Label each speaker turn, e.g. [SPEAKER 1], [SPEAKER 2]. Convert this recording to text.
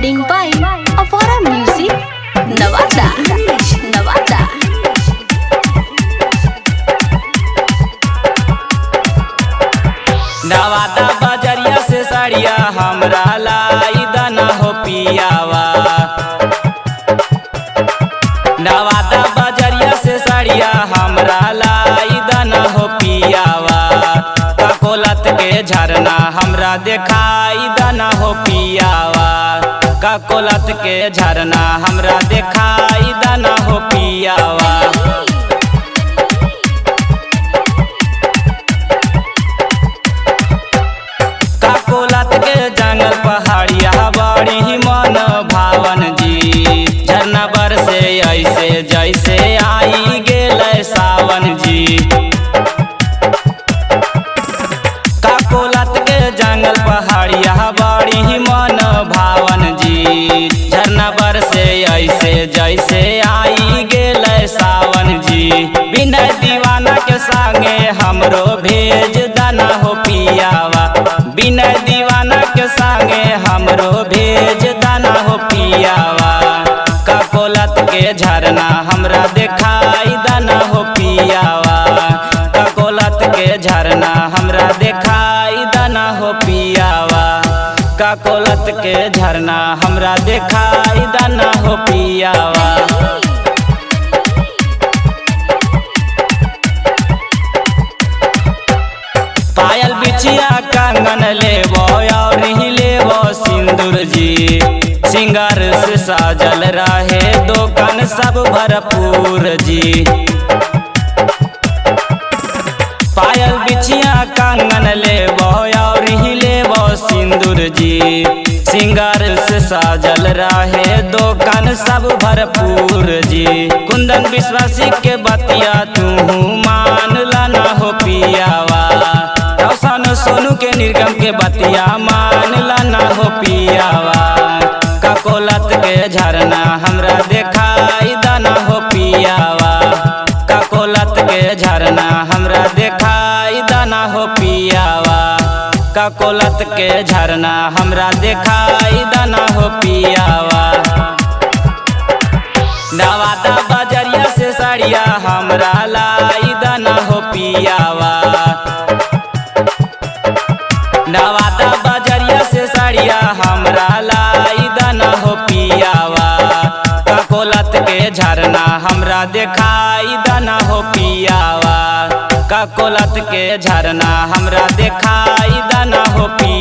[SPEAKER 1] Recording by Avara Music, Navada. Navada.
[SPEAKER 2] Nawada बजरिया से साड़िया हमरा लाई दना हो पियावा। नवादा बजरिया से साड़िया हमरा लाई दना हो पियावा। ककोलत के झरना हमरा देखाई दना हो पियावा। ककोलत के झरना हमरा देखाई दना हो पियावा। ककोलत के जंगल पहाड़िया बड़ी मन भावन जी। झरना बरसे ऐसे जैसे आई गेल सावन जी। ककोलत के जंगल पहाड़िया बड़ी मन भावन जी। झरना बरसे ऐसे जैसे आई गेल सावन जी। बिना दीवाना के संगे हमरो भेज दना हो पियावा। बिना दीवाना के संगे हमरो भेज दना हो पियावा। ककोलत के झरना हमरा देखाई दना हो पियावा। ककोलत के झरना हमरा देखाई दना हो पियावा। ककोलत के झरना हमरा देखाई दना हो पियावा। पायल बिछिया कंगन लेबो और ही लेबो सिंदूर जी। सिंगार से साजल रहे दुकान सब भरपूर जी। पायल बिछिया कंगन लेबो और ही लेबो सिंदूर जी। सिंगार से साजल रहे दुकान सब भरपूर जी। कुंदन विश्वासी के बतिया तू मान लाना हो पियावा। सोनू के निर्गम के बतिया मान लाना हो पियावा। ककोलत के झरना हमरा देखाई दना हो पियावा। ककोलत के झरना हमरा देखाई दना हो पियावा। ककोलत के झरना हमरा देखाई दना हो पियावा। नवादा बजरिया से साड़िया हमरा लाई दना हो पियावा। नवादा बजरिया से साड़िया हमरा लाई दना हो पियावा। ककोलत के झरना हमरा देखाई दना हो पियावा। ककोलत के झरना हमरा देखाई दना हो पियावा।